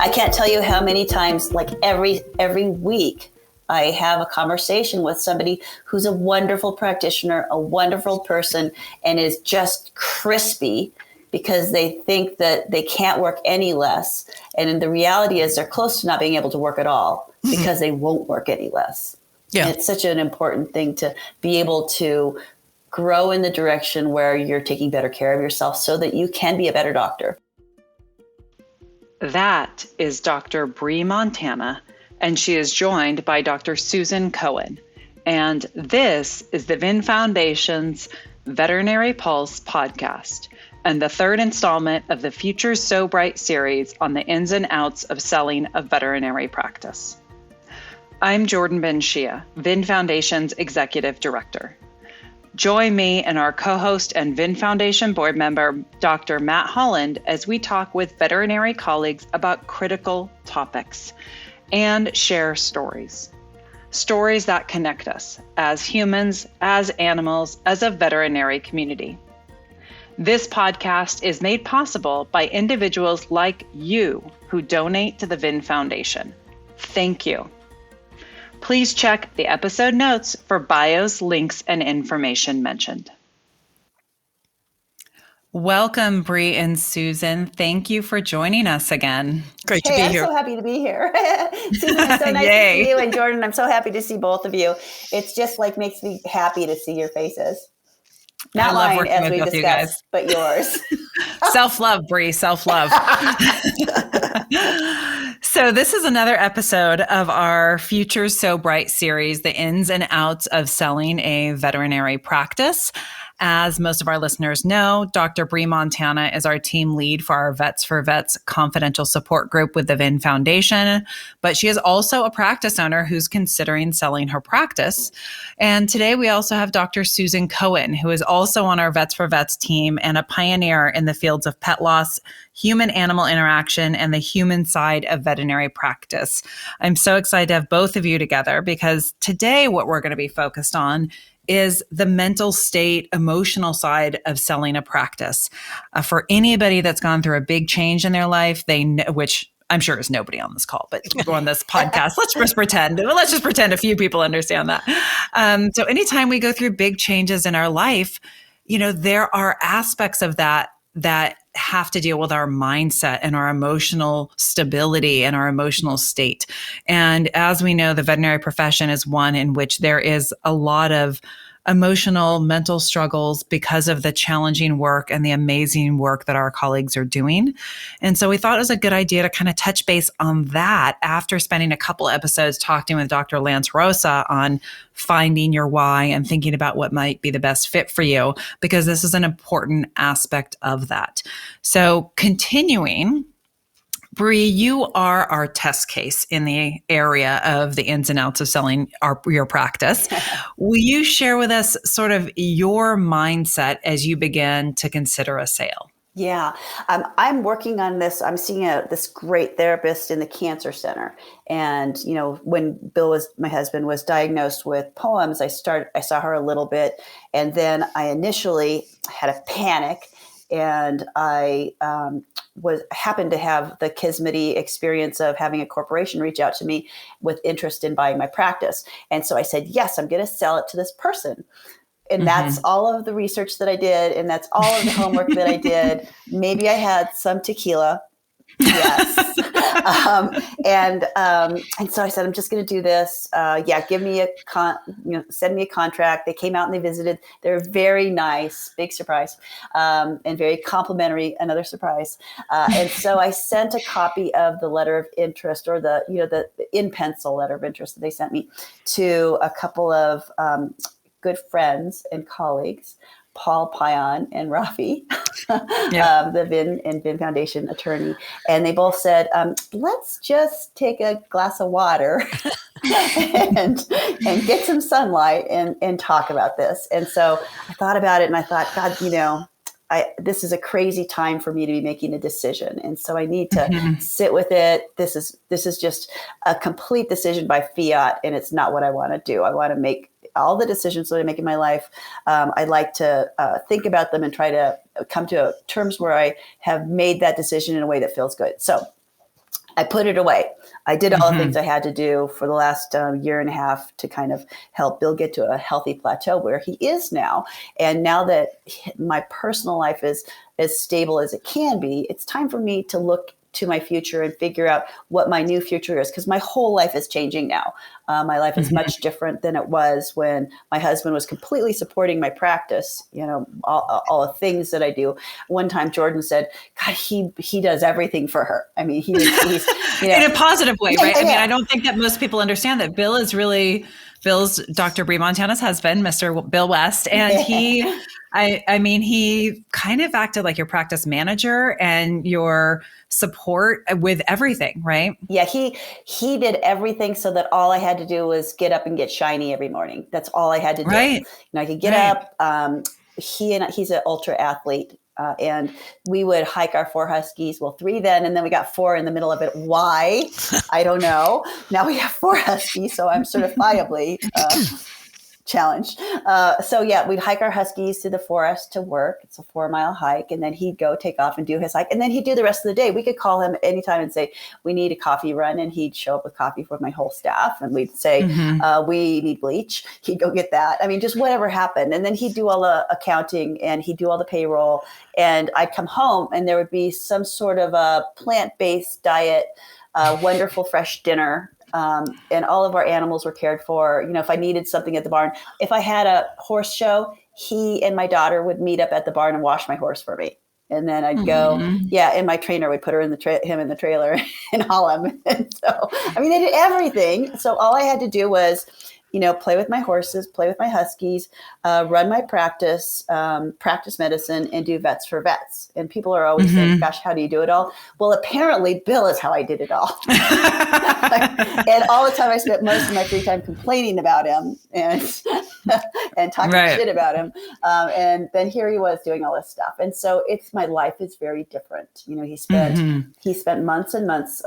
I can't tell you how many times, like every week, I have a conversation with somebody who's a wonderful practitioner, a wonderful person, and is just crispy because they think that they can't work any less. And the reality is they're close to not being able to work at all because they won't work any less. Yeah. And it's such an important thing to be able to grow in the direction where you're taking better care of yourself so that you can be a better doctor. That is Dr. Bree Montana, and she is joined by Dr. Susan Cohen. And this is the VIN Foundation's Veterinary Pulse podcast, and the third installment of the Future So Bright series on the ins and outs of selling a veterinary practice. I'm Jordan benShea, VIN Foundation's Executive Director. Join me and our co-host and VIN Foundation board member, Dr. Matt Holland, as we talk with veterinary colleagues about critical topics and share stories. Stories that connect us as humans, as animals, as a veterinary community. This podcast is made possible by individuals like you who donate to the VIN Foundation. Thank you. Please check the episode notes for bios, links, and information mentioned. Welcome, Bree and Susan. Thank you for joining us again. Great to be here. I'm so happy to be here. Susan, it's so nice to see you. And Jordan, I'm so happy to see both of you. It's just like makes me happy to see your faces. Not mine, as we discussed, but yours. Self-love, Bree, self-love. So this is another episode of our Future So Bright series, the ins and outs of selling a veterinary practice. As most of our listeners know, Dr. Bree Montana is our team lead for our Vets for Vets confidential support group with the VIN Foundation, but she is also a practice owner who's considering selling her practice. And today we also have Dr. Susan Cohen, who is also on our Vets for Vets team and a pioneer in the fields of pet loss, human-animal interaction, and the human side of veterinary practice. I'm so excited to have both of you together because today what we're going to be focused on is the mental state, emotional side of selling a practice. For anybody that's gone through a big change in their life, they know, which I'm sure is nobody on this call, but on this podcast, let's just pretend a few people understand that. So anytime we go through big changes in our life, there are aspects of that have to deal with our mindset and our emotional stability and our emotional state. And as we know, the veterinary profession is one in which there is a lot of emotional, mental struggles because of the challenging work and the amazing work that our colleagues are doing. And so we thought it was a good idea to kind of touch base on that after spending a couple episodes talking with Dr. Lance Rosa on finding your why and thinking about what might be the best fit for you, because this is an important aspect of that. So continuing, Bree, you are our test case in the area of the ins and outs of selling your practice. Will you share with us sort of your mindset as you begin to consider a sale? Yeah, I'm working on this. I'm seeing this great therapist in the cancer center. And, when my husband was diagnosed with POEMS, I saw her a little bit. And then I initially had a panic. And I happened to have the kismety experience of having a corporation reach out to me with interest in buying my practice. And so I said, yes, I'm going to sell it to this person. And that's all of the research that I did. And that's all of the homework that I did. Maybe I had some tequila. Yes. And so I said, I'm just going to do this. Give me send me a contract. They came out and they visited. They're very nice, big surprise, and very complimentary, another surprise. And so I sent a copy of the letter of interest, or the in pencil letter of interest that they sent me, to a couple of good friends and colleagues, Paul Pion and Rafi, the VIN Foundation attorney. And they both said, let's just take a glass of water and get some sunlight and talk about this. And so I thought about it and I thought, God, this is a crazy time for me to be making a decision. And so I need to sit with it. This is just a complete decision by fiat, and it's not what I want to do. I want to make all the decisions that I make in my life. I like to think about them and try to come to terms where I have made that decision in a way that feels good. So I put it away. I did all the things I had to do for the last year and a half to kind of help Bill get to a healthy plateau where he is now. And now that my personal life is as stable as it can be, it's time for me to look to my future and figure out what my new future is, because my whole life is changing now. My life is much different than it was when my husband was completely supporting my practice, all the things that I do. One time Jordan said, God, he does everything for her. I mean, he's in a positive way, right? Yeah. I mean, I don't think that most people understand that Bill's Dr. Bree Montana's husband, Mr. Bill West, and he kind of acted like your practice manager and your support with everything, right? Yeah, he did everything so that all I had to do was get up and get shiny every morning. That's all I had to do. Right. I could get up. He's an ultra athlete. And we would hike our 4 huskies. Well, 3 then, and then we got 4 in the middle of it. Why? I don't know. Now we have 4 huskies, so I'm certifiably challenged. So yeah, we'd hike our huskies to the forest to work. It's a 4-mile hike. And then he'd go take off and do his hike. And then he'd do the rest of the day. We could call him anytime and say, we need a coffee run. And he'd show up with coffee for my whole staff. And we'd say, we need bleach. He'd go get that. I mean, just whatever happened. And then he'd do all the accounting and he'd do all the payroll. And I'd come home and there would be some sort of a plant-based diet, wonderful fresh dinner. And all of our animals were cared for. If I needed something at the barn, if I had a horse show, he and my daughter would meet up at the barn and wash my horse for me. And then I'd go, and my trainer would put him in the trailer and haul him. And so, I mean, they did everything. So all I had to do was, play with my horses, play with my huskies, run my practice medicine, and do vets for vets. And people are always saying, gosh, how do you do it all? Well, apparently Bill is how I did it all. And all the time I spent most of my free time complaining about him and talking shit about him. And then here he was doing all this stuff. And so my life is very different. He spent months and months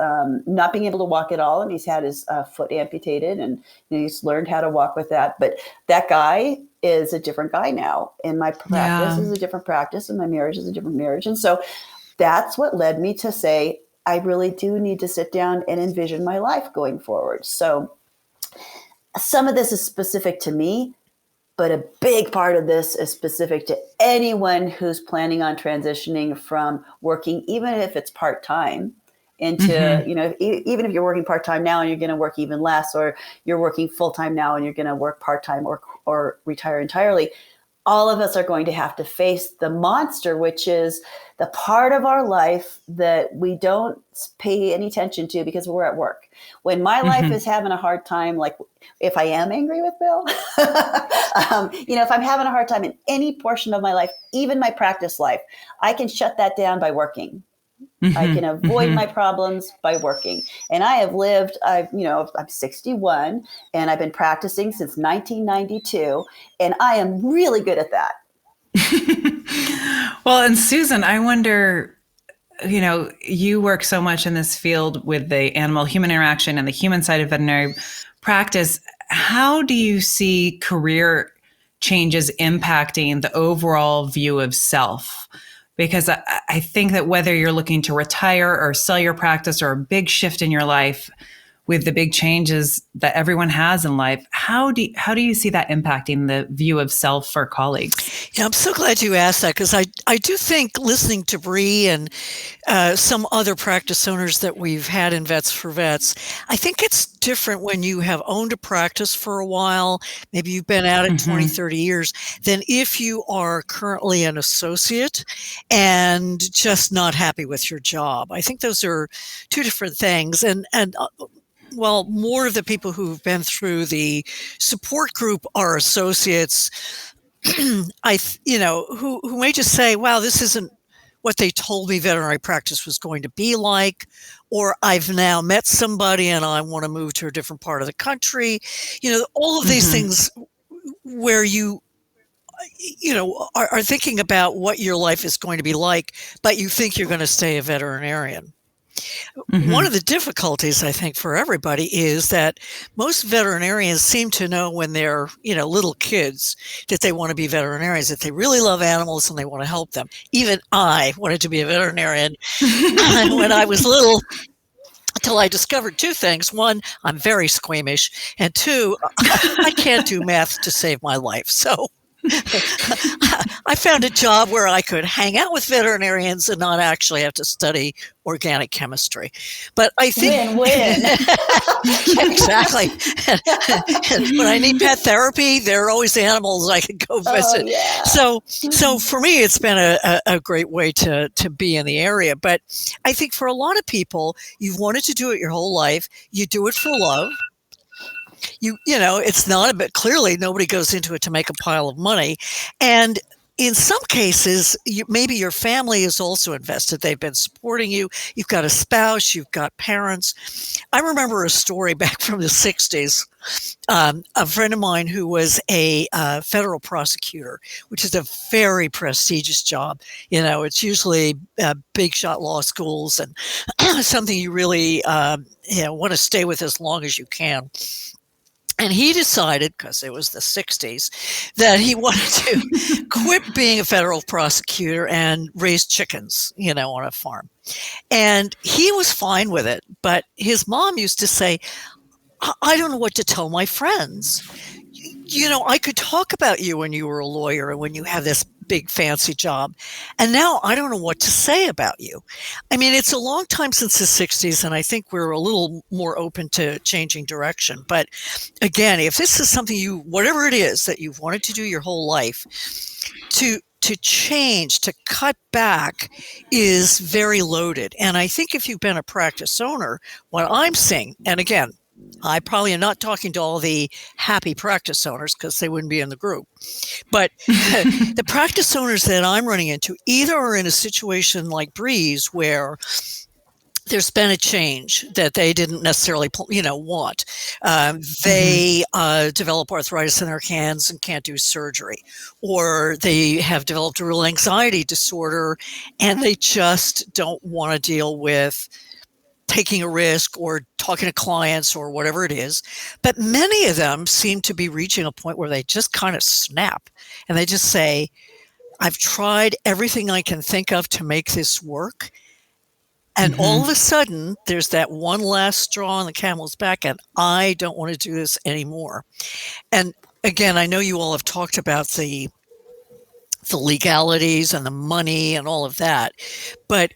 not being able to walk at all. And he's had his foot amputated and he's learned how to walk with that. But that guy is a different guy now. And my practice is a different practice and my marriage is a different marriage. And so that's what led me to say, I really do need to sit down and envision my life going forward. So some of this is specific to me, but a big part of this is specific to anyone who's planning on transitioning from working, even if it's part-time, into, even if you're working part-time now and you're going to work even less, or you're working full-time now and you're going to work part-time or retire entirely. All of us are going to have to face the monster, which is the part of our life that we don't pay any attention to because we're at work. When my life is having a hard time, like if I am angry with Bill, if I'm having a hard time in any portion of my life, even my practice life, I can shut that down by working. I can avoid my problems by working. And I have lived, I'm 61 and I've been practicing since 1992. And I am really good at that. Well, and Susan, I wonder, you work so much in this field with the animal-human interaction and the human side of veterinary practice. How do you see career changes impacting the overall view of self? Because I think that whether you're looking to retire or sell your practice or a big shift in your life with the big changes that everyone has in life, how do you see that impacting the view of self for colleagues? Yeah, I'm so glad you asked that, because I do think listening to Bree and some other practice owners that we've had in Vets for Vets, I think it's different when you have owned a practice for a while, maybe you've been at it 20, 30 years, than if you are currently an associate and just not happy with your job. I think those are two different things. And well, more of the people who've been through the support group are associates, who may just say, wow, this isn't what they told me veterinary practice was going to be like, or I've now met somebody and I want to move to a different part of the country. All of these things where you are thinking about what your life is going to be like, but you think you're going to stay a veterinarian. One of the difficulties, I think, for everybody is that most veterinarians seem to know when they're, little kids that they want to be veterinarians, that they really love animals and they want to help them. Even I wanted to be a veterinarian when I was little. Till I discovered two things. One, I'm very squeamish. And two, I can't do math to save my life. So I found a job where I could hang out with veterinarians and not actually have to study organic chemistry. But I think win-win. exactly. When I need pet therapy, there are always animals I can go visit. Oh, yeah. So for me, it's been a great way to be in the area. But I think for a lot of people, you've wanted to do it your whole life. You do it for love. You know, it's not a bit, clearly nobody goes into it to make a pile of money. And in some cases, maybe your family is also invested. They've been supporting you. You've got a spouse, you've got parents. I remember a story back from the 60s. A friend of mine who was a federal prosecutor, which is a very prestigious job. You know, it's usually big shot law schools and something you really want to stay with as long as you can. And he decided, because it was the 60s, that he wanted to quit being a federal prosecutor and raise chickens, on a farm. And he was fine with it. But his mom used to say, I don't know what to tell my friends. I could talk about you when you were a lawyer and when you have this big fancy job. And now I don't know what to say about you. I mean, it's a long time since the 60s, and I think we're a little more open to changing direction. But again, if this is something whatever it is that you've wanted to do your whole life, to change, to cut back is very loaded. And I think if you've been a practice owner, what I'm seeing, and again, I probably am not talking to all the happy practice owners because they wouldn't be in the group. But the practice owners that I'm running into either are in a situation like Bree's where there's been a change that they didn't necessarily, want. They develop arthritis in their hands and can't do surgery, or they have developed a real anxiety disorder and they just don't want to deal with taking a risk or talking to clients or whatever it is. But many of them seem to be reaching a point where they just kind of snap and they just say, I've tried everything I can think of to make this work. And all of a sudden, there's that one last straw on the camel's back, and I don't want to do this anymore. And again, I know you all have talked about the legalities and the money and all of that, but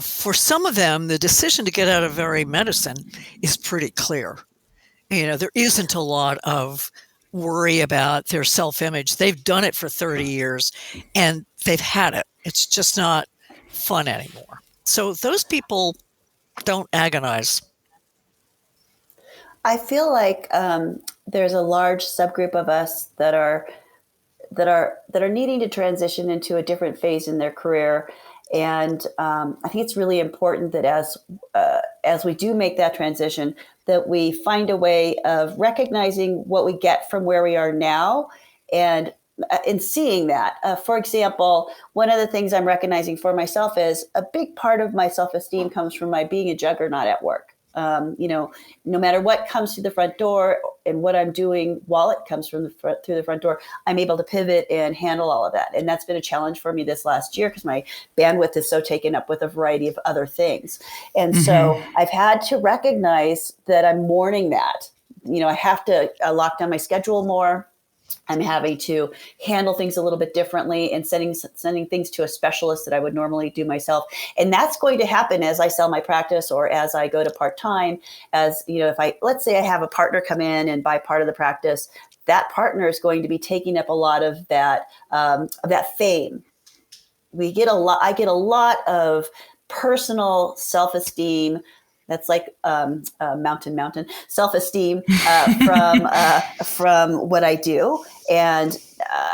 for some of them, the decision to get out of veterinary medicine is pretty clear. There isn't a lot of worry about their self-image. They've done it for 30 years and they've had it. It's just not fun anymore. So those people don't agonize. I feel like there's a large subgroup of us that are needing to transition into a different phase in their career. And I think it's really important that as we do make that transition, that we find a way of recognizing what we get from where we are now and in seeing that. For example, one of the things I'm recognizing for myself is a big part of my self-esteem comes from my being a juggernaut at work. No matter what comes through the front door and what I'm doing while it comes through the front door, I'm able to pivot and handle all of that. And that's been a challenge for me this last year because my bandwidth is so taken up with a variety of other things. And so I've had to recognize that I'm mourning that. I have to lock down my schedule more. I'm having to handle things a little bit differently and sending things to a specialist that I would normally do myself. And that's going to happen as I sell my practice or as I go to part-time. If let's say I have a partner come in and buy part of the practice, that partner is going to be taking up a lot of that fame. I get a lot of personal self-esteem. That's like mountain self-esteem from what I do and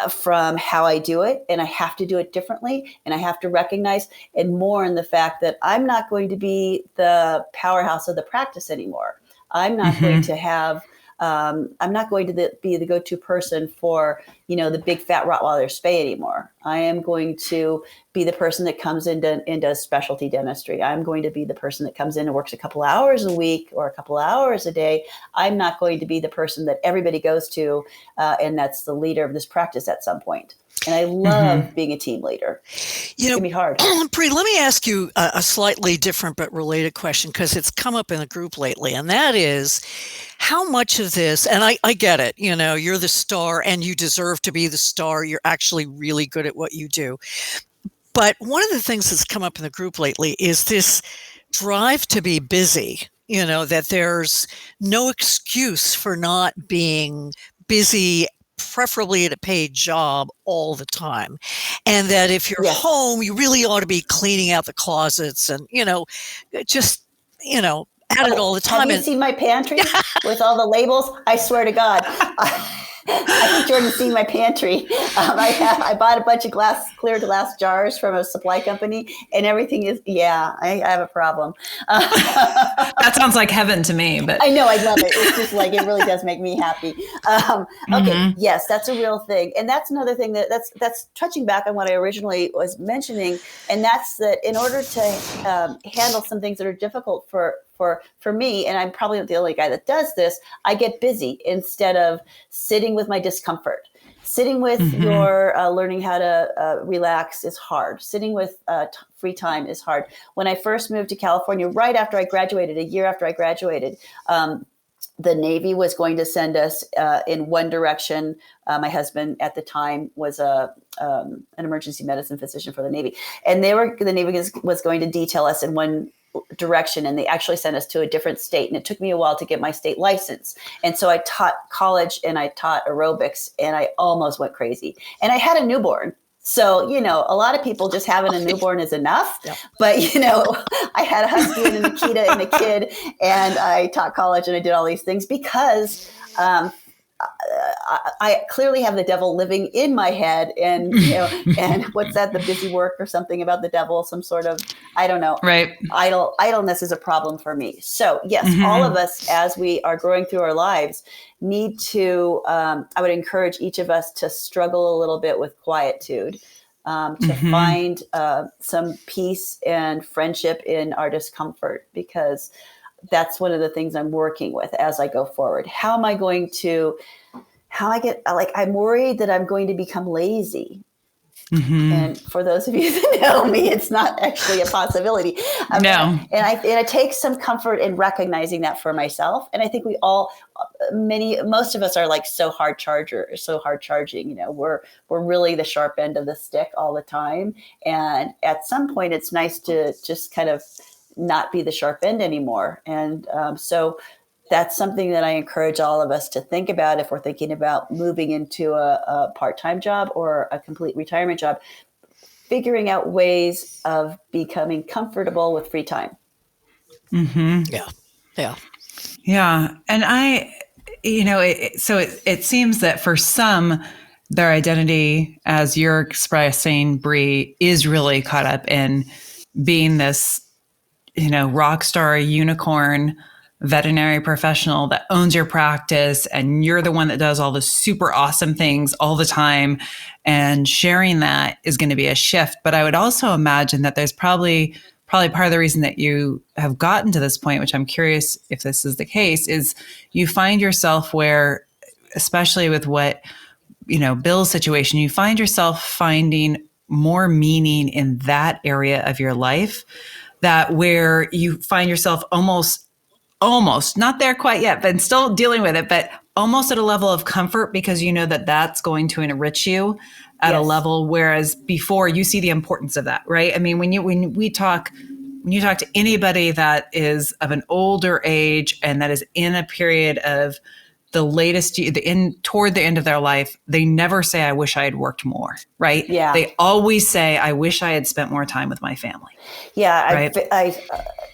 from how I do it. And I have to do it differently. And I have to recognize and mourn the fact that I'm not going to be the powerhouse of the practice anymore. I'm not going to have I'm not going to be the go-to person for, the big fat Rottweiler spay anymore. I am going to be the person that comes in and does specialty dentistry. I'm going to be the person that comes in and works a couple hours a week or a couple hours a day. I'm not going to be the person that everybody goes to, and that's the leader of this practice at some point. And I love being a team leader. You know, It's going to be hard. Bree, let me ask you a slightly different but related question, because it's come up in the group lately. And that is, how much of this, and I get it, you know, you're the star and you deserve to be the star. You're actually really good at what you do. But one of the things that's come up in the group lately is this drive to be busy, you know, that there's no excuse for not being busy, preferably at a paid job all the time. And that if you're home, you really ought to be cleaning out the closets and, you know, just, you know, at it all the time. Have you seen my pantry with all the labels? I swear to God. I think Jordan's seen my pantry. I bought a bunch of clear glass jars from a supply company, and everything is, I have a problem. That sounds like heaven to me, but I know, I love it. It's just like, it really does make me happy. Okay. Yes, that's a real thing. And that's another thing that's touching back on what I originally was mentioning. And that's that in order to handle some things that are difficult for me, and I'm probably not the only guy that does this, I get busy instead of sitting with my discomfort. Sitting with your learning how to relax is hard. Sitting with free time is hard. When I first moved to California, right after I graduated, a year after I graduated, the Navy was going to send us in one direction. My husband at the time was an emergency medicine physician for the Navy, and the Navy was going to detail us in one direction, and they actually sent us to a different state, and it took me a while to get my state license. And so I taught college and I taught aerobics, and I almost went crazy, and I had a newborn. So, you know, a lot of people just having a newborn is enough, but, you know, I had a husky and a Nikita and a kid, and I taught college and I did all these things because I clearly have the devil living in my head, and, you know, and what's that, the busy work or something about the devil, some sort of, I don't know, right. Idleness is a problem for me. So yes, all of us, as we are growing through our lives, need to, I would encourage each of us to struggle a little bit with quietude, to find some peace and friendship in our discomfort, because that's one of the things I'm working with as I go forward. I'm worried that I'm going to become lazy. And for those of you that know me, it's not actually a possibility. No. And I take some comfort in recognizing that for myself. And I think most of us are like so hard charging, you know, we're really the sharp end of the stick all the time. And at some point it's nice to just kind of not be the sharp end anymore. And so that's something that I encourage all of us to think about if we're thinking about moving into a part-time job or a complete retirement job, figuring out ways of becoming comfortable with free time. Yeah. And it seems that for some, their identity, as you're expressing, Bree, is really caught up in being this, you know, rock star unicorn veterinary professional that owns your practice, and you're the one that does all the super awesome things all the time, and sharing that is going to be a shift. But I would also imagine that there's probably part of the reason that you have gotten to this point, which I'm curious if this is the case, is you find yourself where, especially with what, you know, Bill's situation, you find yourself finding more meaning in that area of your life, that where you find yourself almost not there quite yet, but still dealing with it, but almost at a level of comfort, because you know that that's going to enrich you at a level, whereas before you see the importance of that, right? I mean, when you talk to anybody that is of an older age and that is in a period of the latest, toward the end of their life, they never say, I wish I had worked more, right? Yeah. They always say, I wish I had spent more time with my family. Yeah. Right?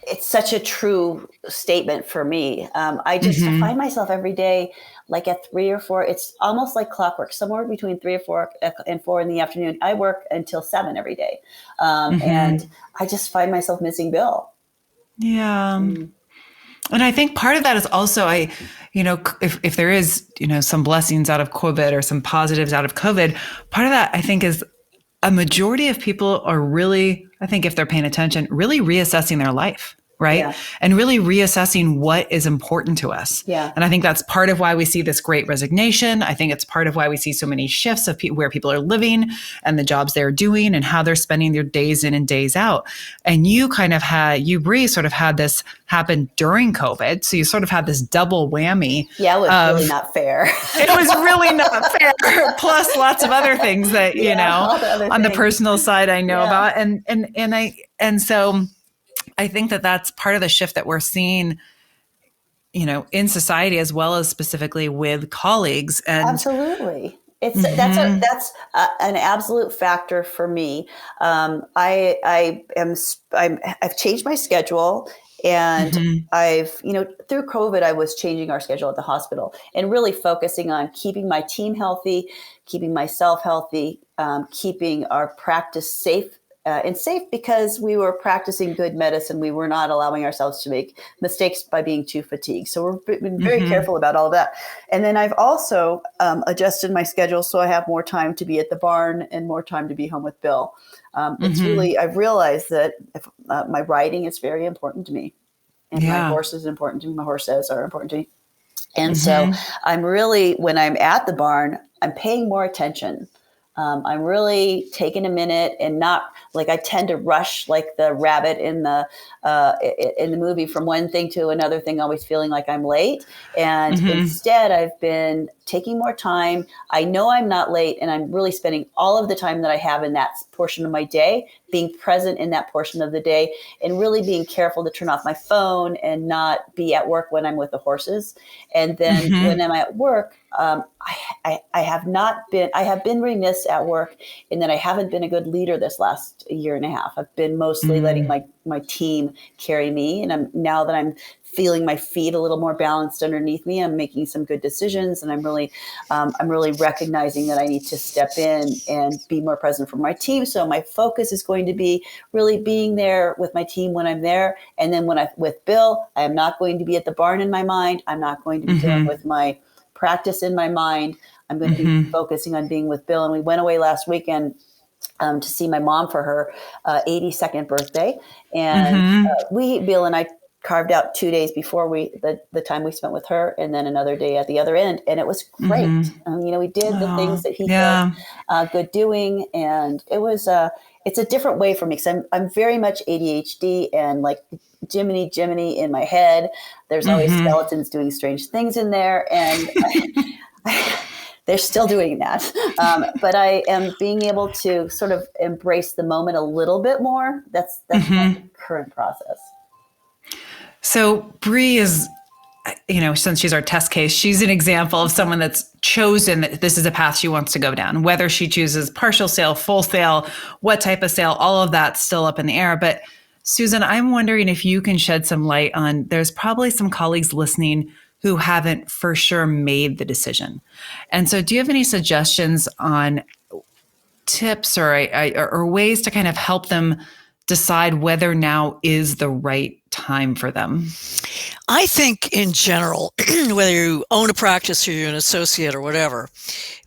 It's such a true statement for me. I just find myself every day, like at 3 or 4, it's almost like clockwork, somewhere between 3 or 4 and 4 in the afternoon. I work until 7 every day. And I just find myself missing Bill. Yeah. And I think part of that is also, if there is, you know, some blessings out of COVID or some positives out of COVID, part of that I think is a majority of people are really, I think if they're paying attention, really reassessing their life. right? Yeah. And really reassessing what is important to us. Yeah. And I think that's part of why we see this great resignation. I think it's part of why we see so many shifts of where people are living and the jobs they're doing and how they're spending their days in and days out. And you Bree, sort of had this happen during COVID. So you sort of had this double whammy. Yeah, it was really not fair. It was really not fair. Plus lots of other things that, on the personal side I know about. And so I think that that's part of the shift that we're seeing, in society as well as specifically with colleagues. And absolutely, that's an absolute factor for me. I've changed my schedule, and I've through COVID I was changing our schedule at the hospital and really focusing on keeping my team healthy, keeping myself healthy, keeping our practice safe. And safe because we were practicing good medicine. We were not allowing ourselves to make mistakes by being too fatigued. So we're been very careful about all of that. And then I've also adjusted my schedule so I have more time to be at the barn and more time to be home with Bill. It's really, I've realized that my riding is very important to me. And my horse is important to me. My horses are important to me. And so I'm really, when I'm at the barn, I'm paying more attention. I'm really taking a minute and not like I tend to rush like the rabbit in the movie from one thing to another thing, always feeling like I'm late. And instead, I've been taking more time. I know I'm not late, and I'm really spending all of the time that I have in that portion of my day, being present in that portion of the day, and really being careful to turn off my phone and not be at work when I'm with the horses. And then when I'm at work, I have been remiss at work in that I haven't been a good leader this last year and a half. I've been mostly letting my team carry me. And now that I'm feeling my feet a little more balanced underneath me, I'm making some good decisions. And I'm really recognizing that I need to step in and be more present for my team. So my focus is going to be really being there with my team when I'm there. And then when I'm with Bill, I am not going to be at the barn in my mind. I'm not going to be dealing with my practice in my mind. I'm going to be focusing on being with Bill. And we went away last weekend to see my mom for her 82nd birthday. And Bill and I carved out 2 days before the time we spent with her, and then another day at the other end. And it was great. We did the things that he felt good doing. And it was, it's a different way for me because I'm very much ADHD and like Jiminy in my head. There's always skeletons doing strange things in there. And they're still doing that. But I am being able to sort of embrace the moment a little bit more. That's my current process. So Bree is, since she's our test case, she's an example of someone that's chosen that this is a path she wants to go down. Whether she chooses partial sale, full sale, what type of sale, all of that's still up in the air. But Susan, I'm wondering if you can shed some light on, there's probably some colleagues listening who haven't for sure made the decision. And so do you have any suggestions on tips or ways to kind of help them decide whether now is the right time for them? I think in general, whether you own a practice or you're an associate or whatever,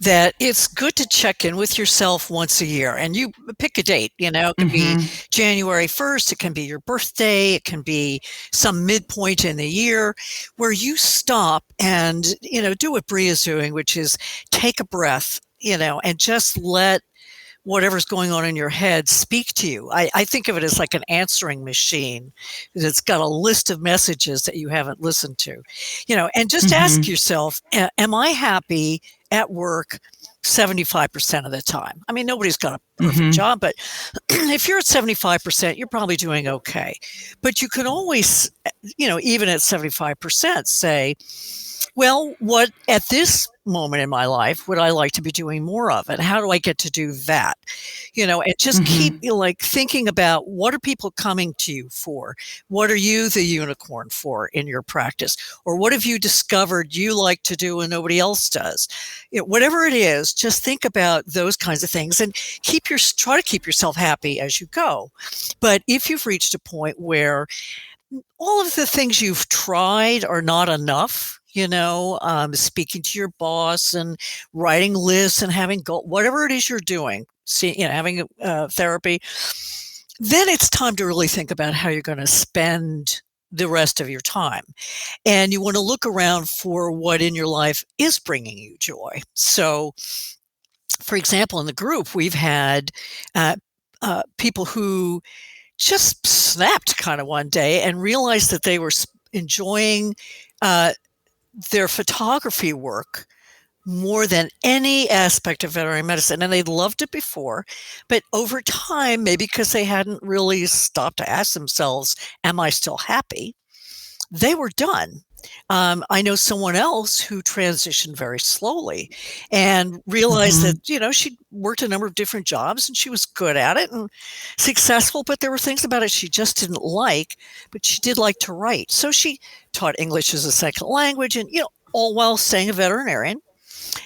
that it's good to check in with yourself once a year, and you pick a date. It can be January 1st, it can be your birthday, it can be some midpoint in the year where you stop and, do what Bree is doing, which is take a breath, and just let whatever's going on in your head speak to you. I think of it as like an answering machine that's got a list of messages that you haven't listened to, and just ask yourself, am I happy at work 75% of the time? I mean, nobody's got a perfect job, but if you're at 75%, you're probably doing okay. But you can always, even at 75%, say, well, what at this moment in my life would I like to be doing more of, and how do I get to do that? And just keep thinking about, what are people coming to you for? What are you the unicorn for in your practice? Or what have you discovered you like to do and nobody else does? Whatever it is, just think about those kinds of things and try to keep yourself happy as you go. But if you've reached a point where all of the things you've tried are not enough, speaking to your boss and writing lists and having whatever it is you're doing, having therapy, then it's time to really think about how you're going to spend the rest of your time. And you want to look around for what in your life is bringing you joy. So, for example, in the group, we've had people who just snapped kind of one day and realized that they were enjoying their photography work more than any aspect of veterinary medicine. And they'd loved it before, but over time, maybe because they hadn't really stopped to ask themselves, am I still happy? They were done. I know someone else who transitioned very slowly and realized that, she worked a number of different jobs and she was good at it and successful, but there were things about it she just didn't like, but she did like to write. So she taught English as a second language and, all while staying a veterinarian.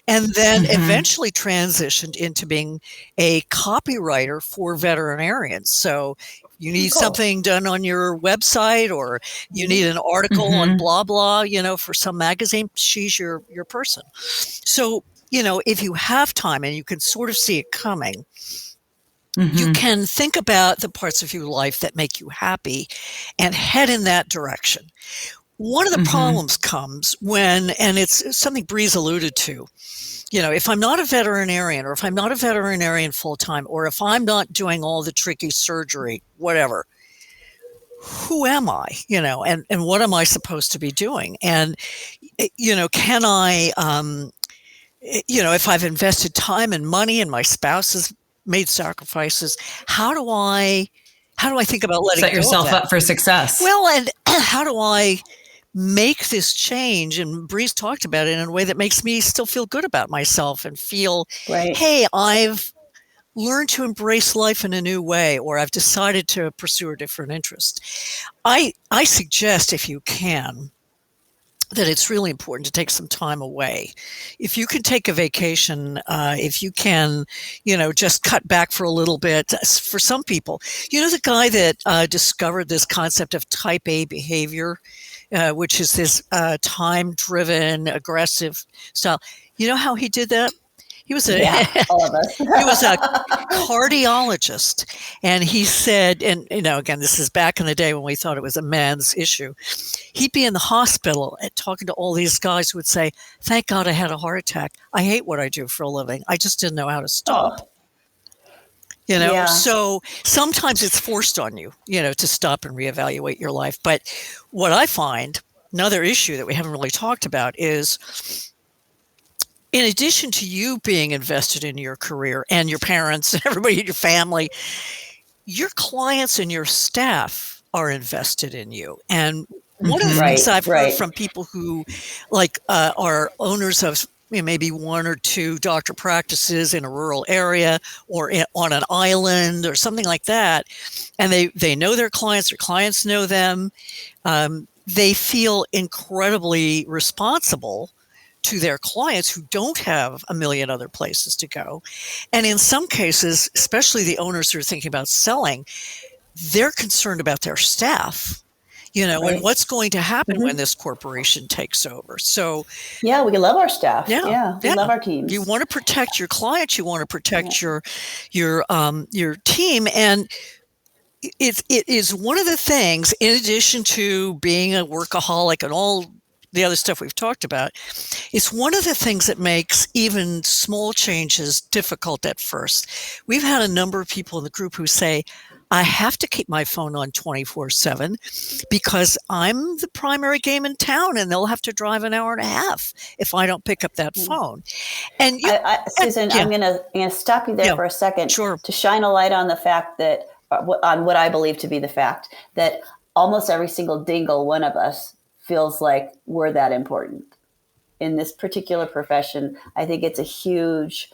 And then eventually transitioned into being a copywriter for veterinarians. So you need something done on your website or you need an article on blah, blah, for some magazine, she's your person. So, if you have time and you can sort of see it coming, you can think about the parts of your life that make you happy and head in that direction. One of the problems comes when, and it's something Bree's alluded to, if I'm not a veterinarian or if I'm not a veterinarian full-time or if I'm not doing all the tricky surgery, whatever, who am I, and what am I supposed to be doing? And, can I, if I've invested time and money and my spouse has made sacrifices, how do I think about letting set yourself go of that? Up for success? Well, and how do I make this change? And Bree's talked about it in a way that makes me still feel good about myself and feel, hey, I've learned to embrace life in a new way, or I've decided to pursue a different interest. I suggest, if you can, that it's really important to take some time away. If you can take a vacation, if you can, just cut back for a little bit. For some people, the guy that discovered this concept of type A behavior, which is this time-driven, aggressive style. You know how he did that? He was all of us. He was a cardiologist, and he said, and again, this is back in the day when we thought it was a man's issue. He'd be in the hospital and talking to all these guys who would say, "Thank God I had a heart attack. I hate what I do for a living. I just didn't know how to stop." So sometimes it's forced on you, to stop and reevaluate your life. But what I find, another issue that we haven't really talked about is, in addition to you being invested in your career and your parents and everybody in your family, your clients and your staff are invested in you. And one of the things I've heard from people who are owners of maybe one or two doctor practices in a rural area or on an island or something like that, and they know their clients know them, they feel incredibly responsible to their clients who don't have a million other places to go. And in some cases, especially the owners who are thinking about selling, they're concerned about their staff, and what's going to happen when this corporation takes over. So we love our staff. We love our teams. You want to protect your clients, you want to protect your team. And it is one of the things, in addition to being a workaholic and all the other stuff we've talked about, it's one of the things that makes even small changes difficult at first. We've had a number of people in the group who say, I have to keep my phone on 24/7 because I'm the primary game in town and they'll have to drive an hour and a half if I don't pick up that phone. And Susan, I'm going to stop you there for a second to shine a light on the fact that, on what I believe to be the fact, that almost every single dingle one of us feels like we're that important in this particular profession. I think it's a huge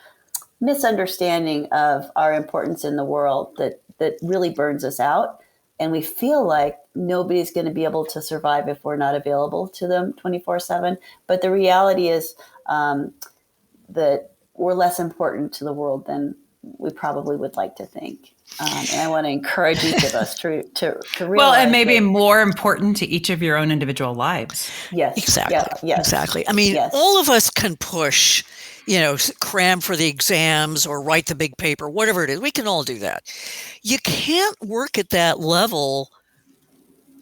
misunderstanding of our importance in the world that really burns us out. And we feel like nobody's going to be able to survive if we're not available to them 24/7. But the reality is that we're less important to the world than we probably would like to think. And I want to encourage each of us to realize. Well, and maybe more important to each of your own individual lives. Yes. Exactly. Yes. Exactly. I mean, all of us can push, cram for the exams or write the big paper, whatever it is. We can all do that. You can't work at that level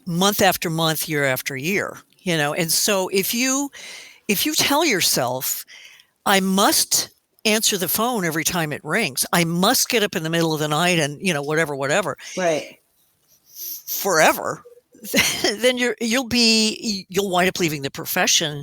month after month, year after year, And so if you tell yourself, I must answer the phone every time it rings, I must get up in the middle of the night and, whatever, right, forever, then you'll wind up leaving the profession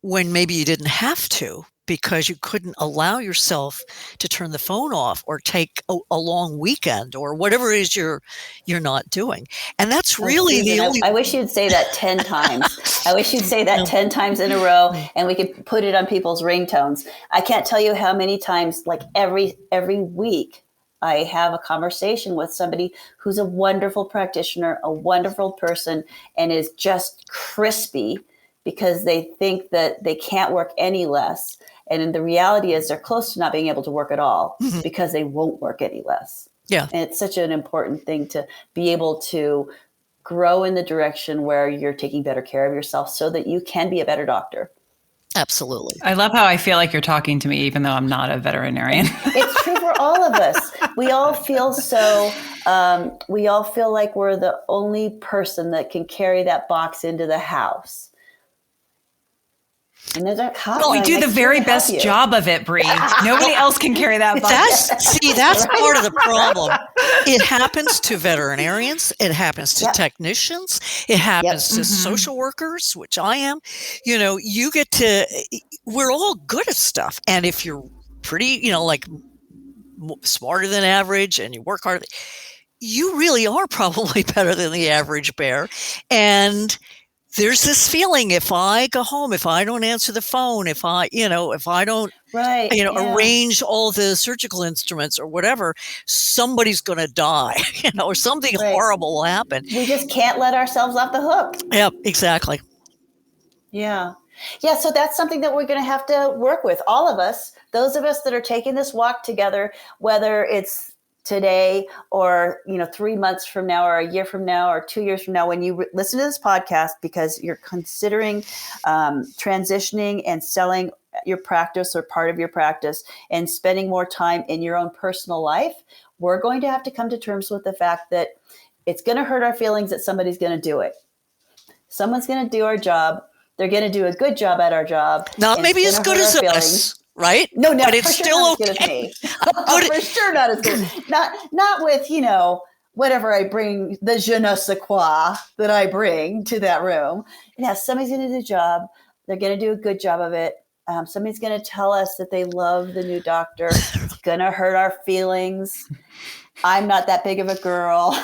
when maybe you didn't have to, because you couldn't allow yourself to turn the phone off or take a long weekend or whatever it is you're not doing. And that's really Susan, the only. I wish you'd say that 10 times. I wish you'd say that 10 times in a row, and we could put it on people's ringtones. I can't tell you how many times, like every week, I have a conversation with somebody who's a wonderful practitioner, a wonderful person, and is just crispy because they think that they can't work any less. And the reality is they're close to not being able to work at all because they won't work any less. Yeah. And it's such an important thing to be able to grow in the direction where you're taking better care of yourself so that you can be a better doctor. Absolutely. I love how I feel like you're talking to me, even though I'm not a veterinarian. It's true for all of us. We all feel we all feel like we're the only person that can carry that box into the house. And there's a well, we do the very best job of it, Bree. Nobody else can carry that box. That's right? Part of the problem. It happens to veterinarians. It happens to technicians. It happens to social workers, which I am. We're all good at stuff. And if you're pretty, like smarter than average and you work hard, you really are probably better than the average bear. And there's this feeling, if I go home, if I don't answer the phone, if I don't, arrange all the surgical instruments or whatever, somebody's going to die, or something horrible will happen. We just can't let ourselves off the hook. Yeah, exactly. Yeah. Yeah. So that's something that we're going to have to work with, all of us, those of us that are taking this walk together, whether it's today or 3 months from now or a year from now or 2 years from now, when you listen to this podcast because you're considering transitioning and selling your practice or part of your practice and spending more time in your own personal life, we're going to have to come to terms with the fact that it's going to hurt our feelings that somebody's going to do it. Someone's going to do our job. They're going to do a good job at our job. Not maybe as good as us. Right? No, but it's still okay. As me. For sure not as good. Not with, whatever I bring, the je ne sais quoi that I bring to that room. Yeah, somebody's going to do the job. They're going to do a good job of it. Somebody's going to tell us that they love the new doctor. It's going to hurt our feelings. I'm not that big of a girl.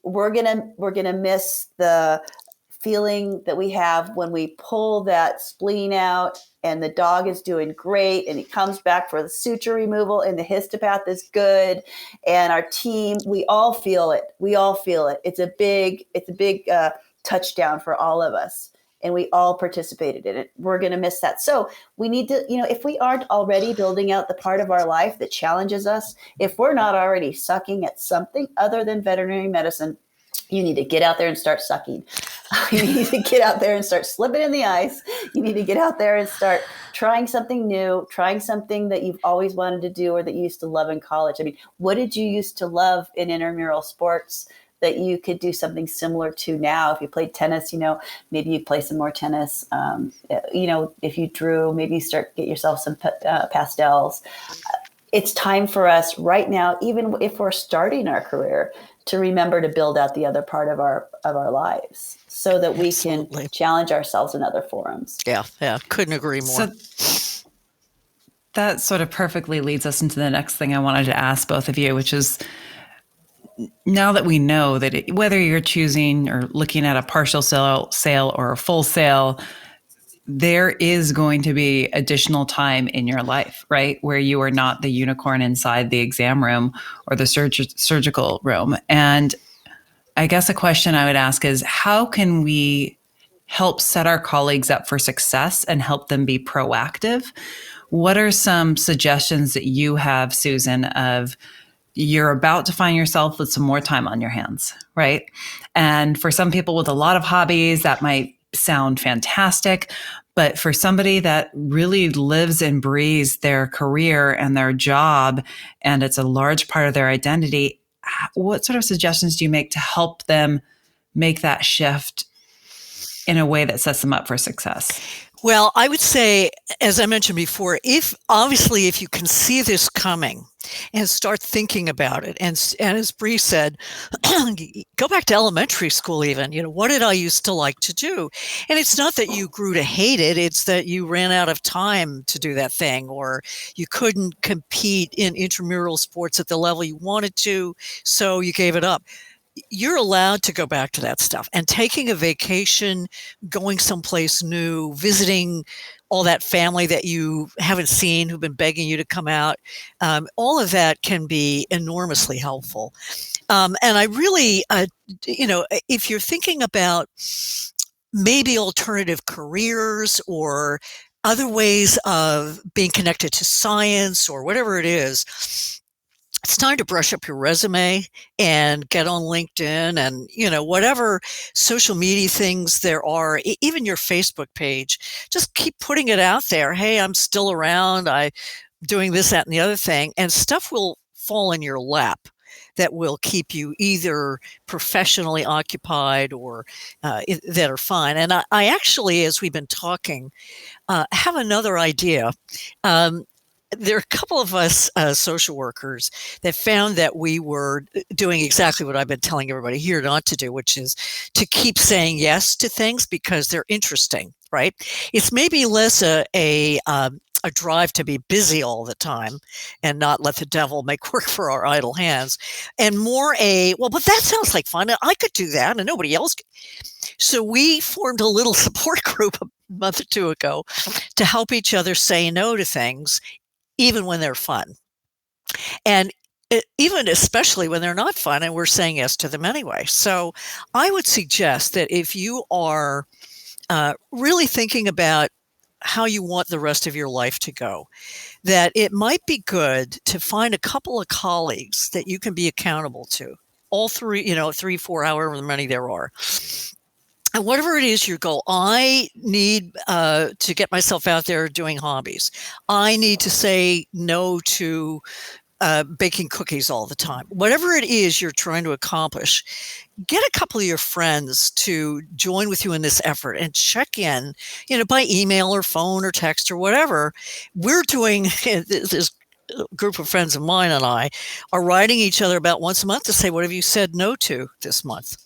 We're gonna miss the feeling that we have when we pull that spleen out and the dog is doing great and he comes back for the suture removal and the histopath is good and our team, we all feel it. It's a big touchdown for all of us and we all participated in it. We're going to miss that. So we need to, if we aren't already building out the part of our life that challenges us, if we're not already sucking at something other than veterinary medicine, you need to get out there and start sucking. You need to get out there and start slipping in the ice. You need to get out there and start trying something new, trying something that you've always wanted to do or that you used to love in college. I mean, what did you used to love in intramural sports that you could do something similar to now? If you played tennis, maybe you play some more tennis. If you drew, maybe you get yourself some pastels. It's time for us right now, even if we're starting our career, to remember to build out the other part of our lives so that we can challenge ourselves in other forums. Yeah. Couldn't agree more. So that sort of perfectly leads us into the next thing I wanted to ask both of you, which is, now that we know that whether you're choosing or looking at a partial sale or a full sale, there is going to be additional time in your life, right? Where you are not the unicorn inside the exam room or the surgical room. And I guess a question I would ask is, how can we help set our colleagues up for success and help them be proactive? What are some suggestions that you have, Susan, of you're about to find yourself with some more time on your hands, right? And for some people with a lot of hobbies, that might sound fantastic, But for somebody that really lives and breathes their career and their job, and it's a large part of their identity, what sort of suggestions do you make to help them make that shift in a way that sets them up for success? Well, I would say, as I mentioned before, if you can see this coming and start thinking about it, and as Bree said, go back to elementary school even, what did I used to like to do? And it's not that you grew to hate it, it's that you ran out of time to do that thing, or you couldn't compete in intramural sports at the level you wanted to, so you gave it up. You're allowed to go back to that stuff, and taking a vacation, going someplace new, visiting all that family that you haven't seen who've been begging you to come out. All of that can be enormously helpful. And I really, if you're thinking about maybe alternative careers or other ways of being connected to science or whatever it is, it's time to brush up your resume and get on LinkedIn and, whatever social media things there are, even your Facebook page, just keep putting it out there. Hey, I'm still around. I'm doing this, that, and the other thing. And stuff will fall in your lap that will keep you either professionally occupied or that are fine. And I actually, as we've been talking, have another idea. There are a couple of us social workers that found that we were doing exactly what I've been telling everybody here not to do, which is to keep saying yes to things because they're interesting, right? It's maybe less a drive to be busy all the time and not let the devil make work for our idle hands, and more but that sounds like fun. I could do that and nobody else could. So we formed a little support group a month or two ago to help each other say no to things, even when they're fun. And even especially when they're not fun and we're saying yes to them anyway. So I would suggest that if you are really thinking about how you want the rest of your life to go, that it might be good to find a couple of colleagues that you can be accountable to, all three, 3, 4, however many there are. And whatever it is your goal, I need to get myself out there doing hobbies. I need to say no to baking cookies all the time. Whatever it is you're trying to accomplish, get a couple of your friends to join with you in this effort and check in, by email or phone or text or whatever. We're doing this. Group of friends of mine and I are writing each other about once a month to say, what have you said no to this month?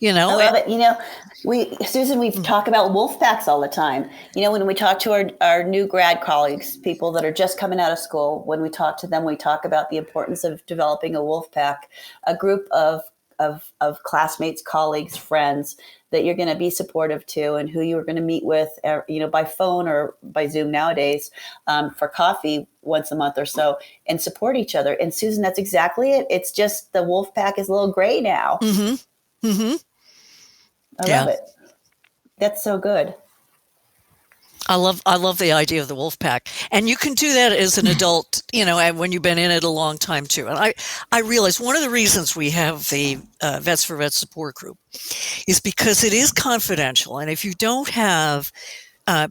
I love it. Susan, we talk about wolf packs all the time. When we talk to our new grad colleagues, people that are just coming out of school, when we talk to them, we talk about the importance of developing a wolf pack, a group of classmates, colleagues, friends that you're going to be supportive to, and who you're going to meet with, by phone or by Zoom nowadays, for coffee once a month or so, and support each other. And Susan, that's exactly it. It's just the wolf pack is a little gray now. Mm-hmm. Mm-hmm. I love it. That's so good. I love the idea of the wolf pack, and you can do that as an adult, when you've been in it a long time too. And I realize one of the reasons we have the Vets for Vets support group is because it is confidential, and if you don't have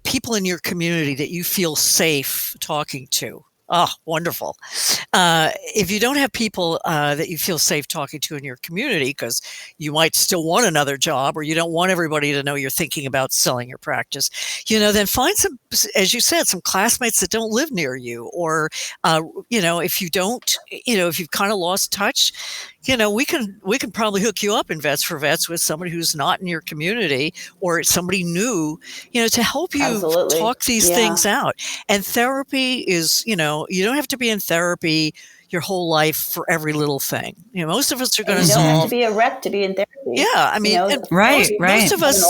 people in your community that you feel safe talking to, oh, wonderful. If you don't have people that you feel safe talking to in your community, because you might still want another job, or you don't want everybody to know you're thinking about selling your practice, then find some, as you said, some classmates that don't live near you, or, if you don't, if you've kind of lost touch, we can probably hook you up in Vets for Vets with somebody who's not in your community, or somebody new, to help you Absolutely. talk these things out. And therapy is, you don't have to be in therapy your whole life for every little thing. Most of us are going to solve. You don't have to be a wreck to be in therapy. Yeah, I mean, right. Most of us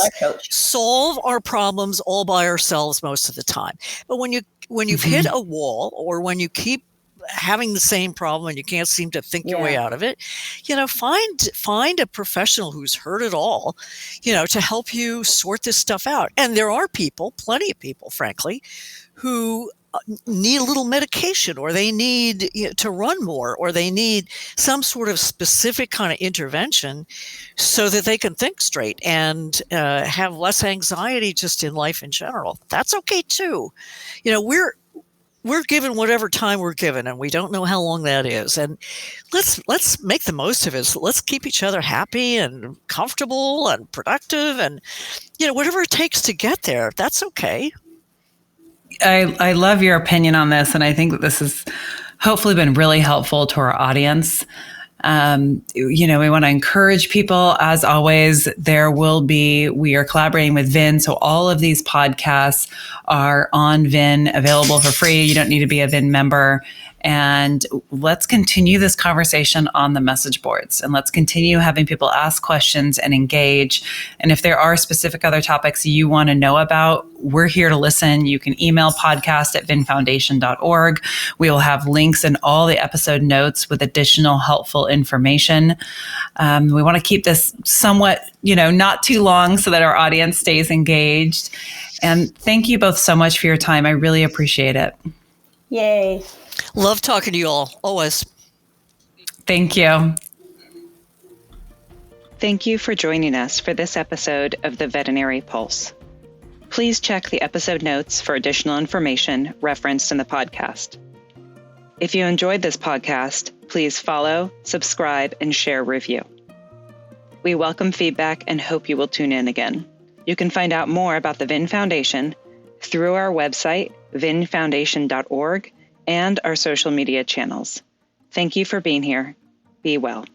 solve our problems all by ourselves most of the time. But when you've hit a wall, or when you keep having the same problem and you can't seem to think your way out of it, find a professional who's heard it all, to help you sort this stuff out. And there are plenty of people, frankly, who need a little medication, or they need to run more, or they need some sort of specific kind of intervention so that they can think straight and have less anxiety just in life in general. That's okay too. We're given whatever time we're given, and we don't know how long that is. And let's make the most of it. So let's keep each other happy and comfortable and productive, and whatever it takes to get there. That's okay. I love your opinion on this, and I think that this has hopefully been really helpful to our audience. We want to encourage people, as always. We are collaborating with VIN, so all of these podcasts are on VIN, available for free. You don't need to be a VIN member. And let's continue this conversation on the message boards, and let's continue having people ask questions and engage. And if there are specific other topics you want to know about, we're here to listen. You can email podcast@vinfoundation.org. We will have links in all the episode notes with additional helpful information. We want to keep this somewhat, not too long so that our audience stays engaged. And thank you both so much for your time. I really appreciate it. Yay. Love talking to you all, always. Thank you. Thank you for joining us for this episode of the Veterinary Pulse. Please check the episode notes for additional information referenced in the podcast. If you enjoyed this podcast, please follow, subscribe, and share a review. We welcome feedback and hope you will tune in again. You can find out more about the VIN Foundation through our website, vinfoundation.org, and our social media channels. Thank you for being here. Be well.